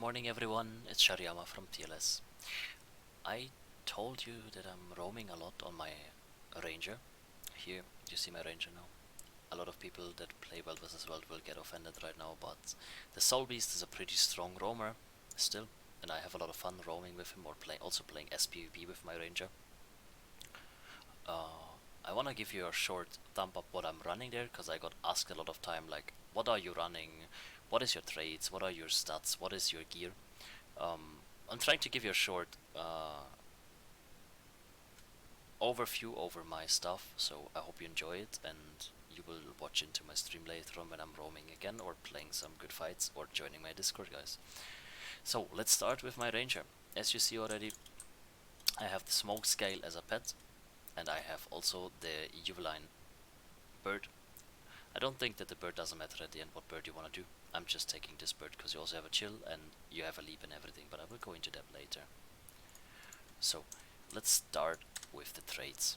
morning everyone, it's Shariyama from TLS. I told you that I'm roaming a lot on my Ranger. Here, you see my Ranger now. A lot of people that play World vs. World will get offended right now, but the Soulbeast is a pretty strong roamer still, and I have a lot of fun roaming with him or also playing SPVP with my Ranger. I wanna give you a short thumb up what I'm running there, because I got asked a lot of time like, what are you running? What is your trades? What are your stats? What is your gear? I'm trying to give you a short overview over my stuff, so I hope you enjoy it and you will watch into my stream later on when I'm roaming again or playing some good fights or joining my Discord, guys. So let's start with my Ranger. As you see already, I have the smoke scale as a pet, and I have also the Juveline bird. I don't think that the bird doesn't matter at the end what bird you want to do. I'm just taking this bird because you also have a chill and you have a leap and everything, but I will go into that later. So let's start with the traits,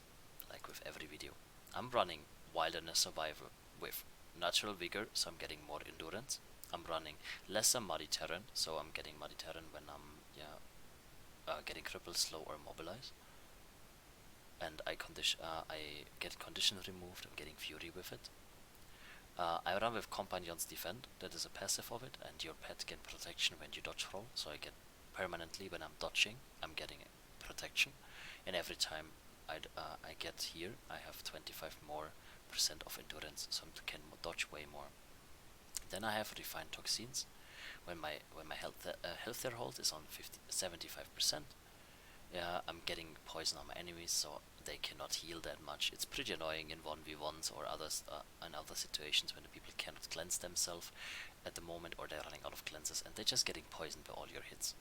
like with every video. I'm running Wilderness Survival with Natural Vigor, so I'm getting more endurance. I'm running lesser Muddy Terrain, so I'm getting Muddy Terrain when I'm getting crippled, slow or mobilized. And I get condition removed, I'm getting Fury with it. I run with Companion's Defend, that is a passive of it, and your pet get protection when you dodge roll, so I get permanently when I'm dodging, I'm getting protection, and every time I get here, I have 25% more of endurance, so I can dodge way more. Then I have Refined Toxins, when my health threshold is on 75%. I'm getting poison on my enemies, so they cannot heal that much. It's pretty annoying in 1v1s or others, in other situations when the people cannot cleanse themselves at the moment, or they're running out of cleanses and they're just getting poisoned by all your hits.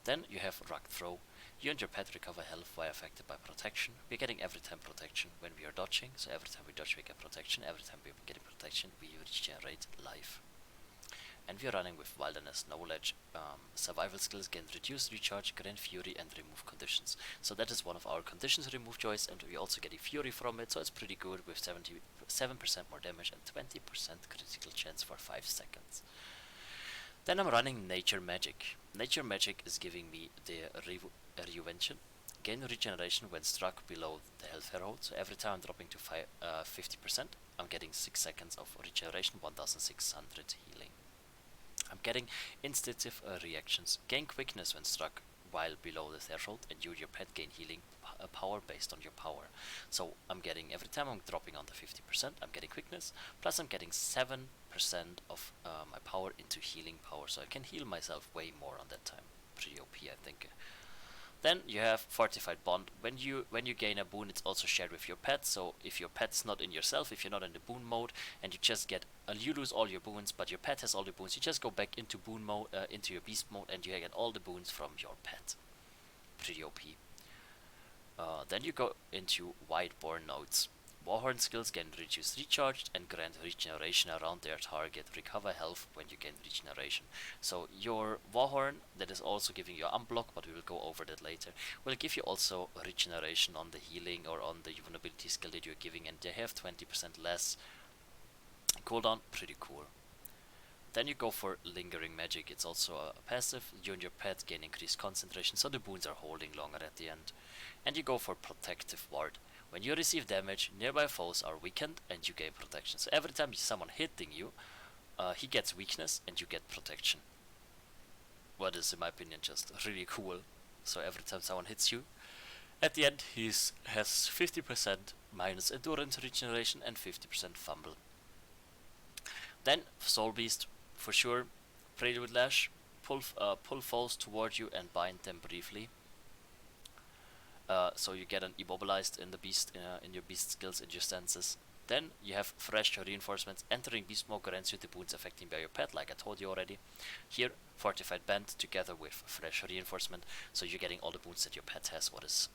Then you have Rugged Throw. You and your pet recover health while affected by protection. We're getting every time protection when we are dodging, so every time we dodge we get protection, every time we're getting protection we regenerate life. And we are running with Wilderness Knowledge. Survival skills gain reduced recharge, grant fury, and remove conditions. So that is one of our conditions remove choice, and we also get a fury from it, so it's pretty good with 77% more damage and 20% critical chance for 5 seconds. Then I'm running Nature Magic. Nature Magic is giving me the Reinvention. Gain regeneration when struck below the health threshold, so every time I'm dropping to 50%, I'm getting 6 seconds of regeneration, 1600 healing. I'm getting instinctive reactions. Gain quickness when struck while below the threshold, and you and your pet gain healing power based on your power. So I'm getting, every time I'm dropping on the 50%, I'm getting quickness, plus I'm getting 7% of my power into healing power, so I can heal myself way more on that time. Pretty OP, I think. Then you have Fortified Bond. When you gain a boon, it's also shared with your pet. So if your pet's not in yourself, if you're not in the boon mode, and you just get you lose all your boons, but your pet has all the boons, you just go back into boon mode, into your beast mode, and you get all the boons from your pet. Pretty OP. Then you go into Whiteborn Nodes. Warhorn skills gain reduced recharge and grant regeneration around their target. Recover health when you gain regeneration. So your Warhorn, that is also giving you unblock, but we will go over that later, will give you also regeneration on the healing or on the vulnerability skill that you're giving, and they have 20% less cooldown. Pretty cool. Then you go for Lingering Magic. It's also a passive. You and your pet gain increased concentration, so the boons are holding longer at the end. And you go for Protective Ward. When you receive damage, nearby foes are weakened and you gain protection. So every time someone hitting you, he gets weakness and you get protection. What is, in my opinion, just really cool. So every time someone hits you, at the end he has 50% minus endurance regeneration and 50% fumble. Then Soulbeast, for sure, Prelude Lash, pull foes toward you and bind them briefly. So you get an immobilized in the beast, in your beast skills, in your stances. Then you have Fresh Reinforcements. Entering beast mode grants you the boons affecting by your pet, like I told you already. Here, Fortified Band together with Fresh Reinforcement, so you're getting all the boons that your pet has, what is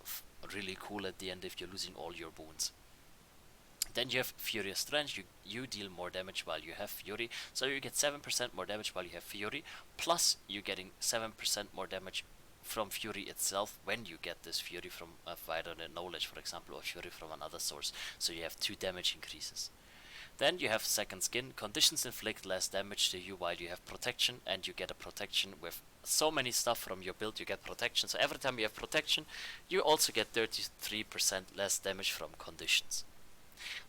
really cool at the end if you're losing all your boons. Then you have Furious Strength. You deal more damage while you have Fury, so you get 7% more damage while you have Fury, plus you're getting 7% more damage from Fury itself when you get this Fury from Fire and Knowledge, for example, or Fury from another source, so you have 2 damage increases. Then you have second skin. Conditions inflict less damage to you while you have protection, and you get a protection with so many stuff from your build. You get protection, so every time you have protection, you also get 33% less damage from conditions.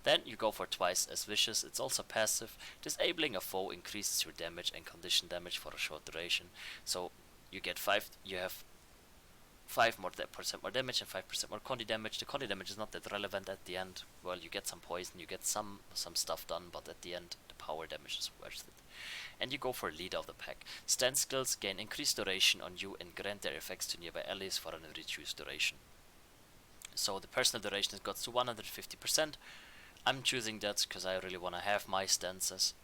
Then you go for twice as vicious. It's also passive. Disabling a foe increases your damage and condition damage for a short duration. So you get you have 5% more damage and 5% more condi damage. The condi damage is not that relevant at the end. Well, you get some poison, you get some stuff done, but at the end, the power damage is worth it. And you go for leader of the pack. Stand skills gain increased duration on you and grant their effects to nearby allies for an reduced duration. So the personal duration has got to 150%. I'm choosing that because I really want to have my stances.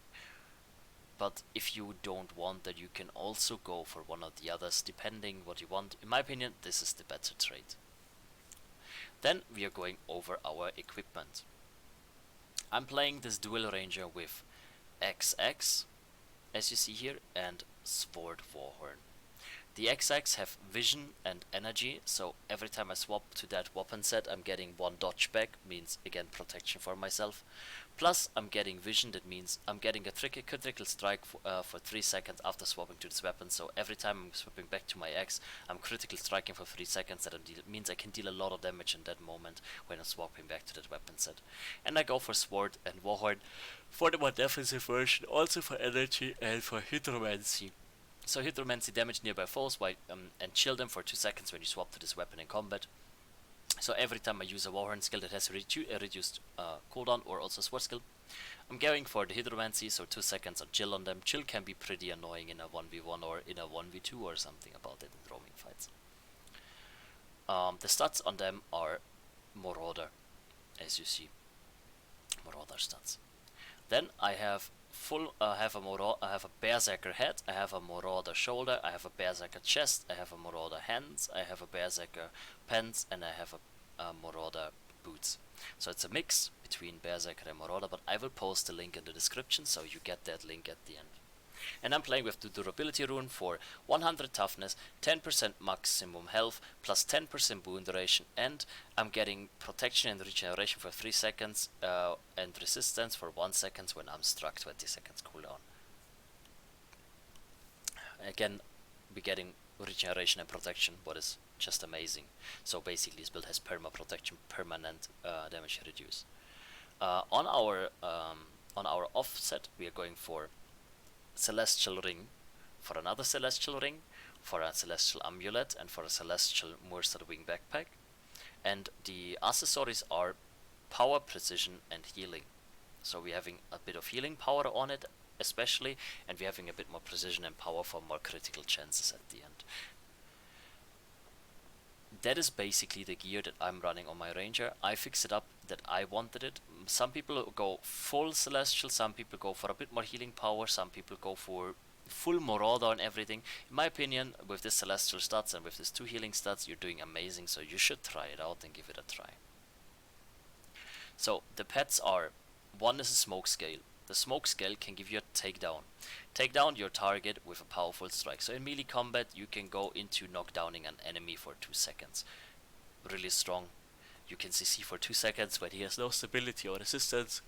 But if you don't want that, you can also go for one of the others, depending what you want. In my opinion, this is the better trade. Then we are going over our equipment. I'm playing this dual ranger with XX, as you see here, and Sword Warhorn. The XX have vision and energy, so every time I swap to that weapon set, I'm getting 1 dodge back, means again protection for myself. Plus, I'm getting vision, that means I'm getting a critical strike for 3 seconds after swapping to this weapon, so every time I'm swapping back to my X, I'm critical striking for 3 seconds, that means I can deal a lot of damage in that moment when I'm swapping back to that weapon set. And I go for Sword and Warhorn for the more defensive version, also for energy and for hydromancy. So hydromancy damage nearby foes and chill them for 2 seconds when you swap to this weapon in combat. So every time I use a Warhorn skill that has a reduced cooldown, or also sword skill, I'm going for the hydromancy, so 2 seconds of chill on them. Chill can be pretty annoying in a 1v1 or in a 1v2 or something about it in roaming fights. The stats on them are Marauder, as you see. Marauder stats. Then I have I have a Berserker head, I have a Marauder shoulder, I have a Berserker chest, I have a Marauder hands, I have a Berserker pants, and I have a Marauder boots. So it's a mix between Berserker and Marauder, but I will post the link in the description so you get that link at the end. And I'm playing with the durability rune for 100 toughness, 10% maximum health, plus 10% boon duration, and I'm getting protection and regeneration for 3 seconds, and resistance for 1 second when I'm struck, 20 seconds cooldown. Again, we're getting regeneration and protection, what is just amazing. So basically this build has perma protection, permanent damage reduce. On our offset, we are going for Celestial Ring, for another Celestial Ring, for a Celestial Amulet, and for a Celestial Mercer Wing Backpack. And the accessories are Power, Precision, and Healing. So we're having a bit of healing power on it, especially, and we're having a bit more precision and power for more critical chances at the end. That is basically the gear that I'm running on my Ranger. I fixed it up that I wanted it. Some people go full Celestial, some people go for a bit more healing power, some people go for full Marauder and everything. In my opinion, with this Celestial stats and with this 2 healing stats, you're doing amazing, so you should try it out and give it a try. So, the pets are, one is a Smoke Scale. The Smoke Scale can give you a takedown. Take down your target with a powerful strike. So in melee combat, you can go into knockdowning an enemy for 2 seconds. Really strong. You can CC for 2 seconds when he has no stability or resistance.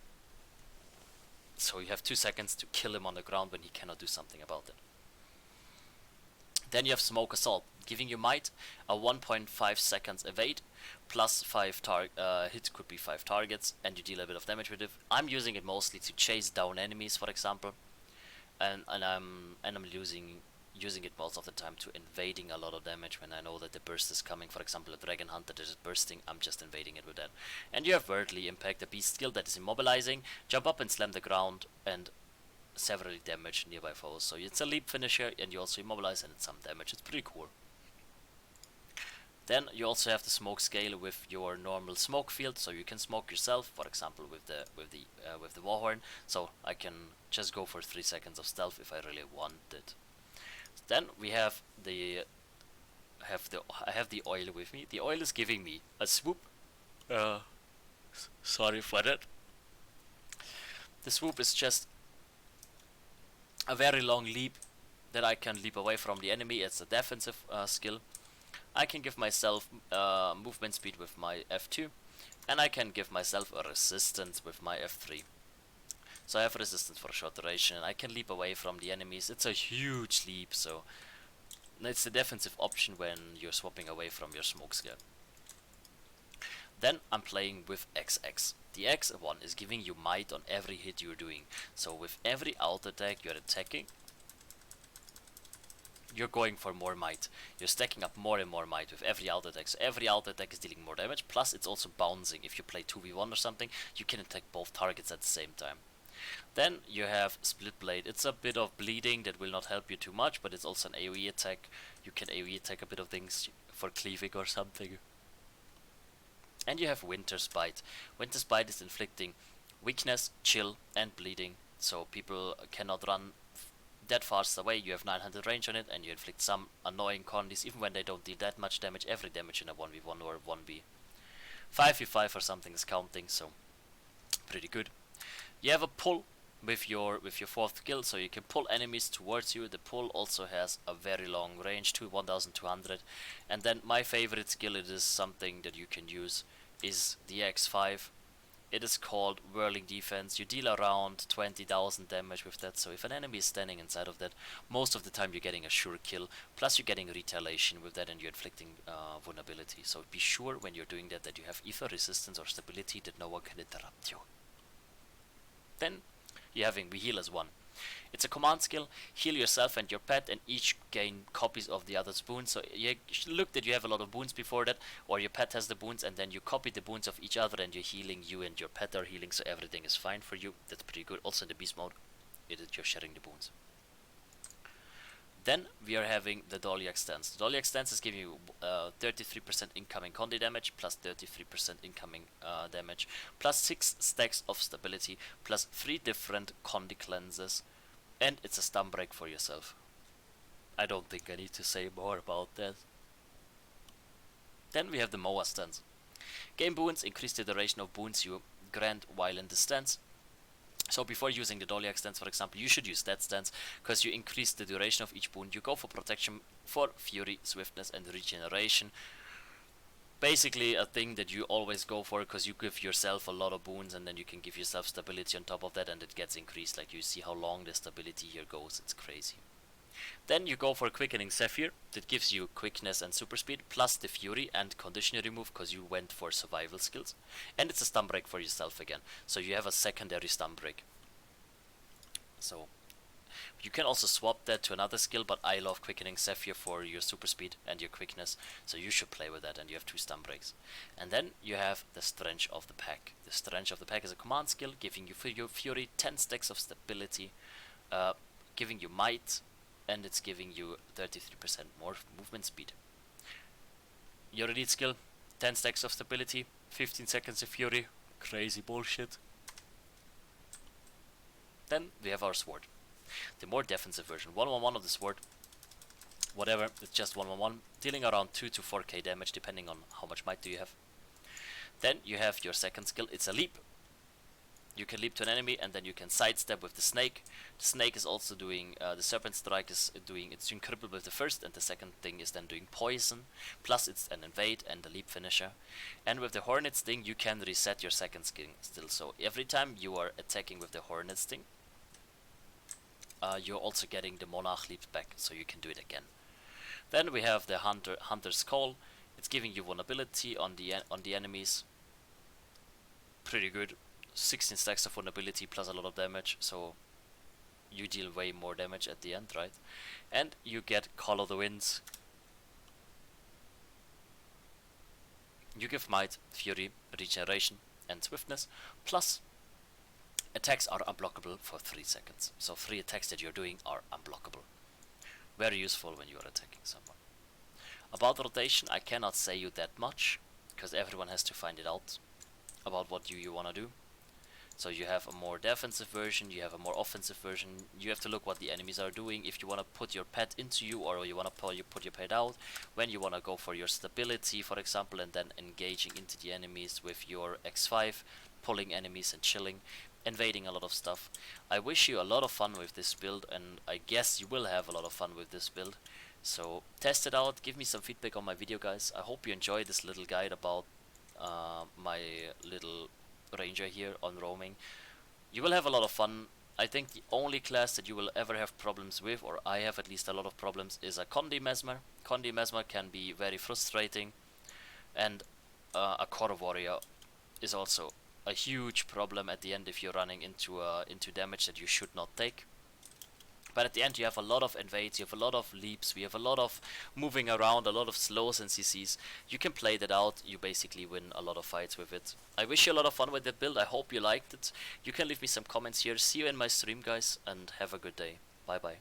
So you have 2 seconds to kill him on the ground when he cannot do something about it. Then you have Smoke Assault, giving you might, a 1.5 seconds evade, plus 5 hit could be 5 targets, and you deal a bit of damage with it. I'm using it mostly to chase down enemies, for example, and I'm using it most of the time to invading a lot of damage when I know that the burst is coming. For example, a Dragon Hunter that is bursting, I'm just invading it with that. And you have Worldly Impact, a beast skill that is immobilizing, jump up and slam the ground, and severely damage nearby foes. So it's a leap finisher, and you also immobilize and it's some damage. It's pretty cool. Then you also have the Smoke Scale with your normal smoke field, so you can smoke yourself. For example, with the Warhorn. So I can just go for 3 seconds of stealth if I really want it. Then we have I have the oil with me. The oil is giving me a swoop. Sorry for that. The swoop is just a very long leap that I can leap away from the enemy. It's a defensive skill. I can give myself movement speed with my F2, and I can give myself a resistance with my F3. So I have resistance for a short duration, and I can leap away from the enemies. It's a huge leap, so it's a defensive option when you're swapping away from your smoke skill. Then I'm playing with XX. The X1 is giving you might on every hit you're doing. So with every alt attack you're attacking, you're going for more might. You're stacking up more and more might with every alt attack. So every alt attack is dealing more damage, plus it's also bouncing. If you play 2v1 or something, you can attack both targets at the same time. Then you have Split Blade. It's a bit of bleeding that will not help you too much, but it's also an AoE attack. You can AoE attack a bit of things for cleaving or something. And you have Winter's Bite. Winter's Bite is inflicting weakness, chill, and bleeding. So people cannot run that fast away. You have 900 range on it, and you inflict some annoying condies, even when they don't deal that much damage. Every damage in a 1v1 or 1v 5v5 or something is counting, so pretty good. You have a pull with your fourth skill, so you can pull enemies towards you. The pull also has a very long range, to 1200. And then my favorite skill, it is something that you can use, is the X5. It is called Whirling Defense. You deal around 20,000 damage with that, so if an enemy is standing inside of that, most of the time you're getting a sure kill, plus you're getting retaliation with that, and you're inflicting vulnerability. So be sure when you're doing that you have either resistance or stability, that no one can interrupt you. Then you're having We Heal as one. It's a command skill. Heal yourself and your pet, and each gain copies of the other's boons. So you look that you have a lot of boons before that, or your pet has the boons, and then you copy the boons of each other, and you're healing. You and your pet are healing, so everything is fine for you. That's pretty good. Also in the beast mode, you're sharing the boons. Then we are having the Doliac stance. The Doliac stance is giving you 33% incoming condi damage, plus 33% incoming damage, plus 6 stacks of stability, plus 3 different condi cleanses, and it's a stun break for yourself. I don't think I need to say more about that. Then we have the Moa stance. Gain boons, increase the duration of boons you grant while in the stance. So before using the Doliac stance, for example, you should use that stance, because you increase the duration of each boon. You go for protection, for fury, swiftness, and regeneration. Basically a thing that you always go for, because you give yourself a lot of boons, and then you can give yourself stability on top of that, and it gets increased. Like, you see how long the stability here goes, it's crazy. Then you go for Quickening Zephyr, that gives you quickness and super speed, plus the fury and condition remove, because you went for survival skills. And it's a stun break for yourself again, so you have a secondary stun break. So you can also swap that to another skill, but I love Quickening Zephyr for your super speed and your quickness, so you should play with that, and you have 2 stun breaks. And then you have the Strength of the Pack. The Strength of the Pack is a command skill, giving you for your fury 10 stacks of stability, giving you might, and it's giving you 33% more movement speed. Your elite skill, 10 stacks of stability, 15 seconds of fury, crazy bullshit. Then we have our sword. The more defensive version, 111 of the sword, whatever, it's just 111, dealing around 2 to 4k damage depending on how much might do you have. Then you have your second skill, it's a leap. You can leap to an enemy, and then you can sidestep with the snake. The snake is also doing, the serpent strike is doing, it's doing cripple with the first, and the second thing is then doing poison, plus it's an invade and a leap finisher. And with the hornet sting you can reset your second skill still, so every time you are attacking with the hornet sting, you're also getting the monarch leap back, so you can do it again. Then we have the hunter's call. It's giving you vulnerability on the enemies. Pretty good. 16 stacks of vulnerability plus a lot of damage, so you deal way more damage at the end, right? And you get Call of the Winds. You give might, fury, regeneration, and swiftness, plus attacks are unblockable for 3 seconds. So 3 attacks that you're doing are unblockable. Very useful when you are attacking someone. About rotation, I cannot say you that much, because everyone has to find it out about what you want to do. So you have a more defensive version, you have a more offensive version. You have to look what the enemies are doing, if you want to put your pet into you, or you want to put your pet out, when you want to go for your stability, for example, and then engaging into the enemies with your X5, pulling enemies and chilling, invading a lot of stuff. I wish you a lot of fun with this build, and I guess you will have a lot of fun with this build. So test it out, give me some feedback on my video, guys. I hope you enjoy this little guide about my little ranger here on roaming. You will have a lot of fun. I think the only class that you will ever have problems with, or I have at least a lot of problems, is a Condi Mesmer. Condi Mesmer can be very frustrating, and a Core Warrior is also a huge problem at the end if you're running into damage that you should not take. But at the end, you have a lot of invades, you have a lot of leaps, we have a lot of moving around, a lot of slows and CCs. You can play that out, you basically win a lot of fights with it. I wish you a lot of fun with that build, I hope you liked it. You can leave me some comments here. See you in my stream, guys, and have a good day. Bye bye.